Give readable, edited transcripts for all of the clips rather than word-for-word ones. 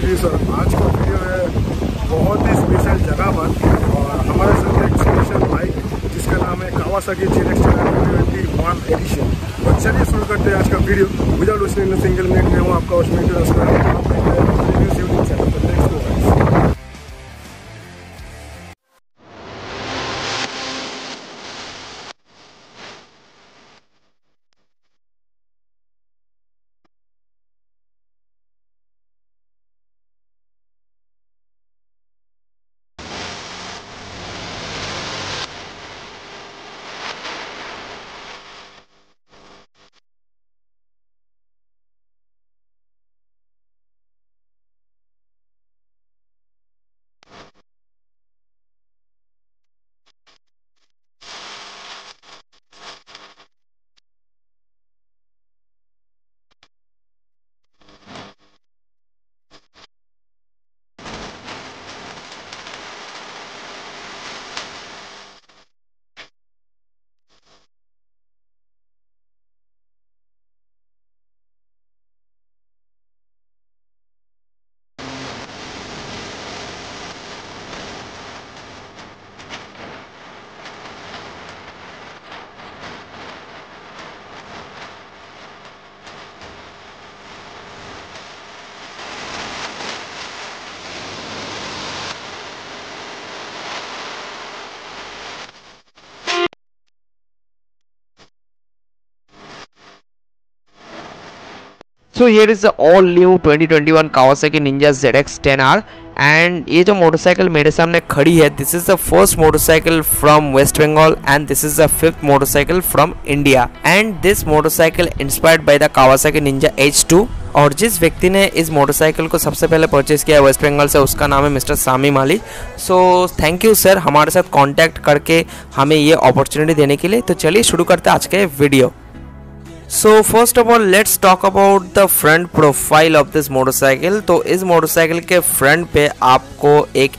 Producer. आज का video है बहुत ही स्पेशल जगह पर और हमारे साथ एक स्पेशल बाइक जिसका नाम है कावासाकी ZX 1 एडिशन। तो चलिए शुरू करते हैं आज का video. Without listening single minute में हूँ आपका उसमें यूट्यूब चैनल पर। Next go. So here is the all new 2021 Kawasaki Ninja ZX 10R and ये जो मोटरसाइकिल मेरे सामने खड़ी है, this is the first motorcycle from West Bengal and this is the fifth motorcycle from India and this motorcycle inspired by the Kawasaki Ninja H2। और जिस व्यक्ति ने इस मोटरसाइकिल को सबसे पहले परचेज किया है वेस्ट बंगाल से, उसका नाम है mister Sami Mali. So thank you sir हमारे साथ कांटेक्ट करके हमें ये अपॉर्चुनिटी देने के लिए। तो चलिए शुरू करते हैं आज का ये video. So first of all let's talk about the front profile of this motorcycle। तो इस मोटरसाइकिल के फ्रंट पे आपको एक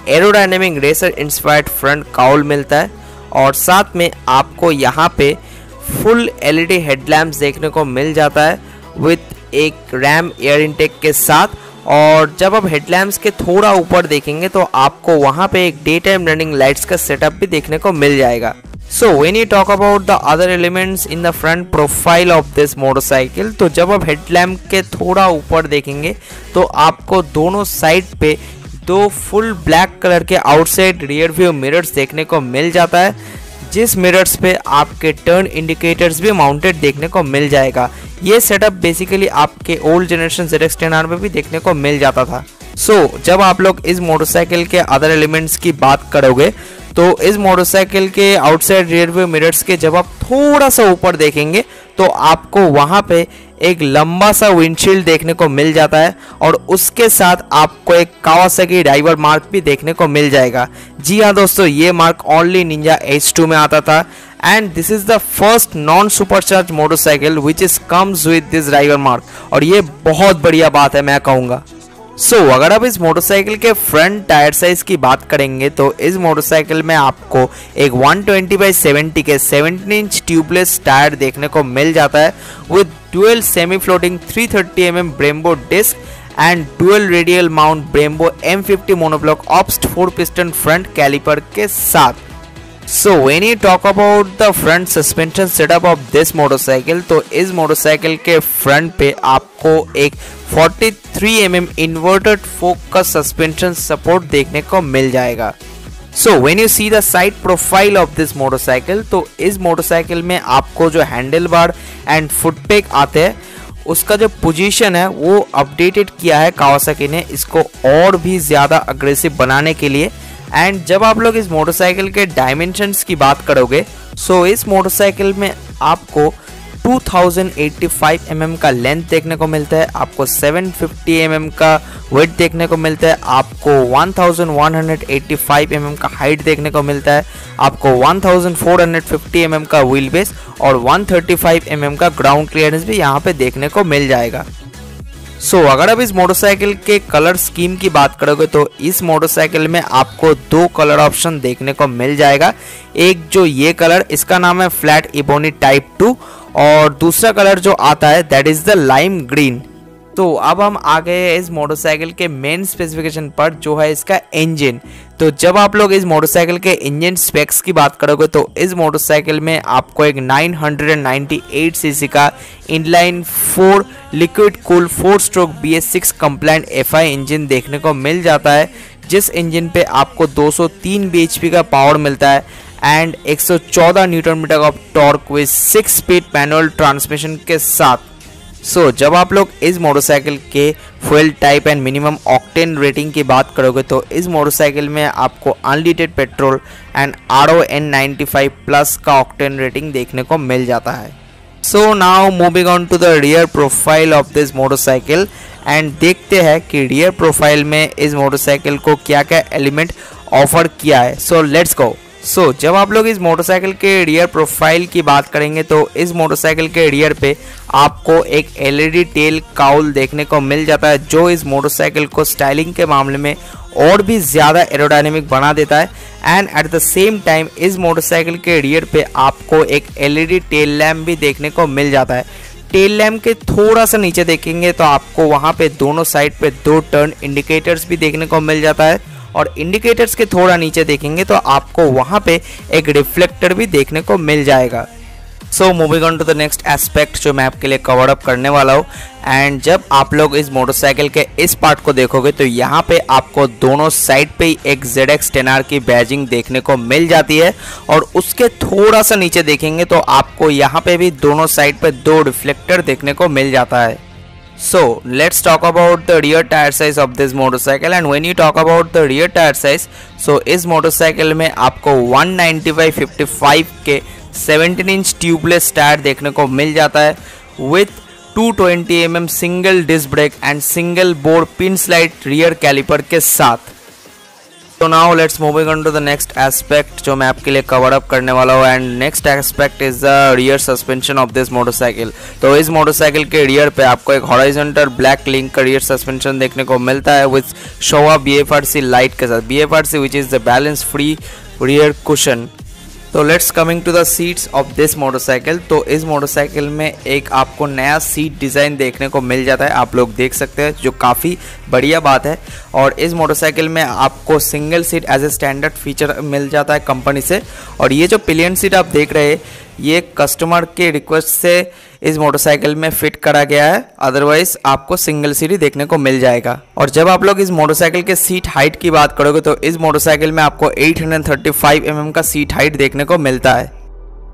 aerodynamic racer inspired front cowl मिलता है और साथ में आपको यहाँ पे फुल LED हेडलैम्प्स देखने को मिल जाता है विथ एक रैम एयर इनटेक के साथ। और जब आप हेडलैम्प्स के थोड़ा ऊपर देखेंगे तो आपको वहाँ पे एक डे टाइम रनिंग लाइट्स का सेटअप भी देखने को मिल जाएगा। So when you talk about the other elements in the front profile of this motorcycle, तो जब आप हेडलैम्प के थोड़ा ऊपर देखेंगे तो आपको दोनों साइड पे दो फुल ब्लैक कलर के आउटसाइड रियर व्यू मिरर्स देखने को मिल जाता है, जिस मिरर्स पे आपके टर्न इंडिकेटर्स भी माउंटेड देखने को मिल जाएगा। ये सेटअप बेसिकली आपके ओल्ड जनरेशन ZX 10R में भी देखने को मिल जाता था। जब आप लोग इस मोटरसाइकिल के अदर एलिमेंट्स की बात करोगे तो इस मोटरसाइकिल के आउटसाइड रियर व्यू मिरर्स के जब आप थोड़ा सा ऊपर देखेंगे तो आपको वहां पे एक लंबा सा विंडशील्ड देखने को मिल जाता है और उसके साथ आपको एक कावासाकी ड्राइवर मार्क भी देखने को मिल जाएगा। जी हाँ दोस्तों, ये मार्क ओनली निंजा H2 में आता था and this is the first non supercharge motorcycle which is comes with this driver mark और ये बहुत बढ़िया बात है मैं कहूँगा। अगर आप इस मोटरसाइकिल के फ्रंट टायर साइज की बात करेंगे तो इस मोटरसाइकिल में आपको एक 120/70 के 17 इंच ट्यूबलेस टायर देखने को मिल जाता है with dual semi floating 330 mm Brembo disc and dual radial mount Brembo M50 monoblock ऑब्स्ट 4 पिस्टन फ्रंट कैलिपर के साथ। So when you talk about the front suspension setup of this motorcycle, तो इस मोटरसाइकिल के फ्रंट पे आपको एक 43 mm inverted fork का सस्पेंशन सपोर्ट देखने को मिल जाएगा। So when you see the side profile of this motorcycle, तो इस मोटरसाइकिल में आपको जो handle bar and foot peg आते हैं उसका जो पोजीशन है वो अपडेटेड किया है कावासाकी ने इसको और भी ज़्यादा अग्रेसिव बनाने के लिए। एंड जब आप लोग इस मोटरसाइकिल के डायमेंशंस की बात करोगे इस मोटरसाइकिल में आपको 2085 mm का लेंथ देखने को मिलता है, आपको 750 mm का वेट देखने को मिलता है, आपको 1185 mm का हाइट देखने को मिलता है, आपको 1450 mm का व्हील बेस और 135 mm का ग्राउंड क्लियरेंस भी यहाँ पे देखने को मिल जाएगा। अगर आप इस मोटरसाइकिल के कलर स्कीम की बात करोगे तो इस मोटरसाइकिल में आपको दो कलर ऑप्शन देखने को मिल जाएगा। एक जो ये कलर इसका नाम है फ्लैट इबोनी टाइप 2 और दूसरा कलर जो आता है that is the lime green. तो अब हम आ गए हैं इस मोटरसाइकिल के मेन स्पेसिफिकेशन पर, जो है इसका इंजन। तो जब आप लोग इस मोटरसाइकिल के इंजन स्पेक्स की बात करोगे तो इस मोटरसाइकिल में आपको एक 998 सीसी का inline 4 liquid cool 4 stroke BS6 compliant FI engine देखने को मिल जाता है, जिस इंजन पे आपको 203 bhp का पावर मिलता है and 114 newton metre of torque with 6 speed manual transmission के साथ। जब आप लोग इस मोटरसाइकिल के fuel type and minimum octane rating की बात करोगे तो इस मोटरसाइकिल में आपको unleaded petrol and RON95 plus का ऑक्टेन रेटिंग देखने को मिल जाता है। Now moving on to the rear profile of this motorcycle and देखते हैं कि रियर प्रोफाइल में इस मोटरसाइकिल को क्या क्या एलिमेंट ऑफर किया है। Let's go. जब आप लोग इस मोटरसाइकिल के रियर प्रोफाइल की बात करेंगे तो इस मोटरसाइकिल के रियर पे आपको एक LED टेल काउल देखने को मिल जाता है, जो इस मोटरसाइकिल को स्टाइलिंग के मामले में और भी ज़्यादा एरोडायनेमिक बना देता है। And at the same time इस मोटरसाइकिल के रियर पे आपको एक LED टेल लैम्प भी देखने को मिल जाता है। टेल लैम्प के थोड़ा सा नीचे देखेंगे तो आपको वहाँ पे दोनों साइड पे 2 टर्न इंडिकेटर्स भी देखने को मिल जाता है, और इंडिकेटर्स के थोड़ा नीचे देखेंगे तो आपको वहाँ पे एक रिफ्लेक्टर भी देखने को मिल जाएगा। Moving on to the next aspect जो मैं आपके लिए कवर अप करने वाला हूँ। एंड जब आप लोग इस मोटरसाइकिल के इस पार्ट को देखोगे तो यहाँ पे आपको दोनों साइड पे ही एक ZX 10R की बैजिंग देखने को मिल जाती है, और उसके थोड़ा सा नीचे देखेंगे तो आपको यहाँ पे भी दोनों साइड पे 2 रिफ्लेक्टर देखने को मिल जाता है। Let's talk about the rear tire size of this motorcycle, and when you talk about the rear tire size, इस मोटरसाइकिल में आपको 190/55 के 17 इंच ट्यूबलेस टायर देखने को मिल जाता है with 220 mm single disc brake and single bore pin slide rear caliper के साथ। Now let's moving on to the next aspect जो मैं आपके लिए कवर अप करने वाला हूँ, and next aspect is the rear suspension of this motorcycle. तो इस मोटरसाइकिल के रियर पे आपको एक हॉरिजॉन्टल ब्लैक लिंक का रियर सस्पेंशन देखने को मिलता है विद शोवा BFRC लाइट के साथ, BFRC which is the balance free rear cushion. तो let's coming to the seats of this motorcycle. तो इस मोटरसाइकिल में एक आपको नया सीट डिज़ाइन देखने को मिल जाता है, आप लोग देख सकते हैं, जो काफ़ी बढ़िया बात है। और इस मोटरसाइकिल में आपको single seat as a standard feature मिल जाता है कंपनी से। और ये जो पिलियन सीट आप देख रहे हैं ये कस्टमर के रिक्वेस्ट से इस मोटरसाइकिल में फिट करा गया है, अदरवाइज आपको सिंगल सीट ही देखने को मिल जाएगा। और जब आप लोग इस मोटरसाइकिल के सीट हाइट की बात करोगे तो इस मोटरसाइकिल में आपको 835 mm का सीट हाइट देखने को मिलता है।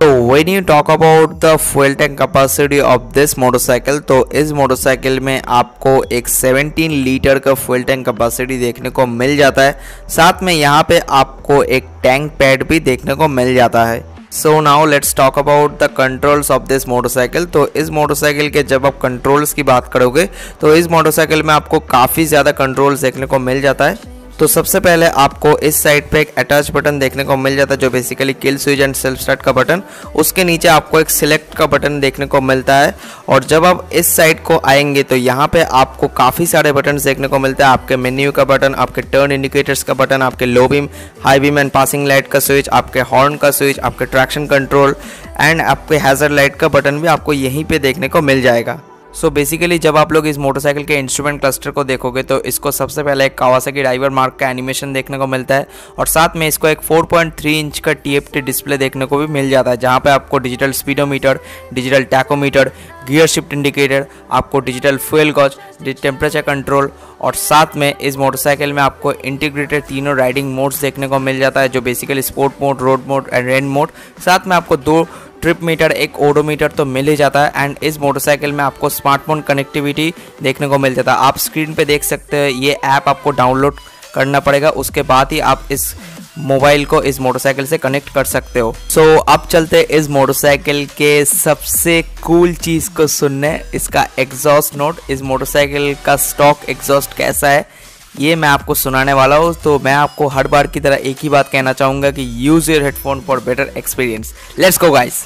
तो when you talk about the fuel tank capacity of this motorcycle, तो इस मोटरसाइकिल में आपको एक 17 लीटर का फ्यूल टैंक कैपेसिटी देखने को मिल जाता है, साथ में यहाँ पे आपको एक टैंक पैड भी देखने को मिल जाता है। Now let's talk about the controls of this motorcycle. तो इस मोटरसाइकिल के जब आप कंट्रोल्स की बात करोगे तो इस मोटरसाइकिल में आपको काफ़ी ज़्यादा कंट्रोल्स देखने को मिल जाता है। तो सबसे पहले आपको इस साइड पे एक अटैच बटन देखने को मिल जाता है जो basically kill switch and self start का बटन, उसके नीचे आपको एक सिलेक्ट का बटन देखने को मिलता है। और जब आप इस साइड को आएंगे तो यहाँ पे आपको काफ़ी सारे बटन देखने को मिलते हैं, आपके मेन्यू का बटन, आपके टर्न इंडिकेटर्स का बटन, आपके low beam, high beam and passing light का स्विच, आपके हॉर्न का स्विच, आपके ट्रैक्शन कंट्रोल एंड आपके हैजर्ड लाइट का बटन भी आपको यहीं पे देखने को मिल जाएगा। बेसिकली जब आप लोग इस मोटरसाइकिल के इंस्ट्रूमेंट क्लस्टर को देखोगे तो इसको सबसे पहले एक कावासाकी ड्राइवर मार्क का एनिमेशन देखने को मिलता है, और साथ में इसको एक 4.3 इंच का TFT डिस्प्ले देखने को भी मिल जाता है, जहां पे आपको digital speedometer, digital tachometer, gear shift indicator, आपको digital fuel gauge, temperature control, और साथ में इस मोटरसाइकिल में आपको इंटीग्रेटेड तीनों राइडिंग मोड्स देखने को मिल जाता है, जो basically sport mode, road mode and rain mode. साथ में आपको 2 ट्रिप मीटर, एक ओडोमीटर तो मिल ही जाता है। एंड इस मोटरसाइकिल में आपको स्मार्टफोन कनेक्टिविटी देखने को मिल जाता है। आप स्क्रीन पे देख सकते हैं, ये ऐप आपको डाउनलोड करना पड़ेगा, उसके बाद ही आप इस मोबाइल को इस मोटरसाइकिल से कनेक्ट कर सकते हो। अब चलते इस मोटरसाइकिल के सबसे कूल चीज़ को सुनने, इसका एग्जॉस्ट नोट। इस मोटरसाइकिल का स्टॉक एग्जॉस्ट कैसा है ये मैं आपको सुनाने वाला हूँ। तो मैं आपको हर बार की तरह एक ही बात कहना चाहूँगा कि use your headphone for better experience. Let's go guys.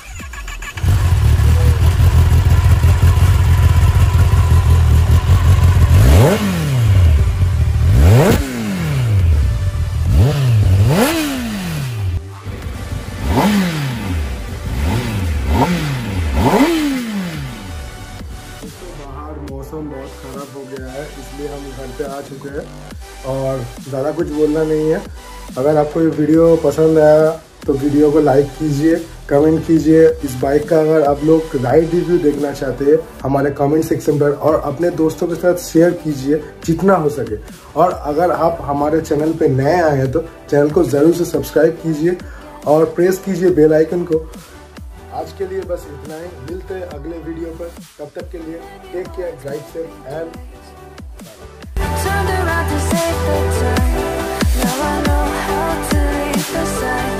मौसम बहुत ख़राब हो गया है, इसलिए हम घर पे आ चुके हैं और ज़्यादा कुछ बोलना नहीं है। अगर आपको ये वीडियो पसंद आया तो वीडियो को लाइक कीजिए, कमेंट कीजिए। इस बाइक का अगर आप लोग राइड रिव्यू देखना चाहते हैं हमारे कमेंट सेक्शन पर, और अपने दोस्तों के साथ शेयर कीजिए जितना हो सके। और अगर आप हमारे चैनल पे नए आए हैं तो चैनल को ज़रूर से सब्सक्राइब कीजिए और प्रेस कीजिए बेल आइकन को। आज के लिए बस इतना ही, मिलते हैं अगले वीडियो पर। तब तक के लिए take care, drive safe and Turned around to save the time. Now I know how to leave the side.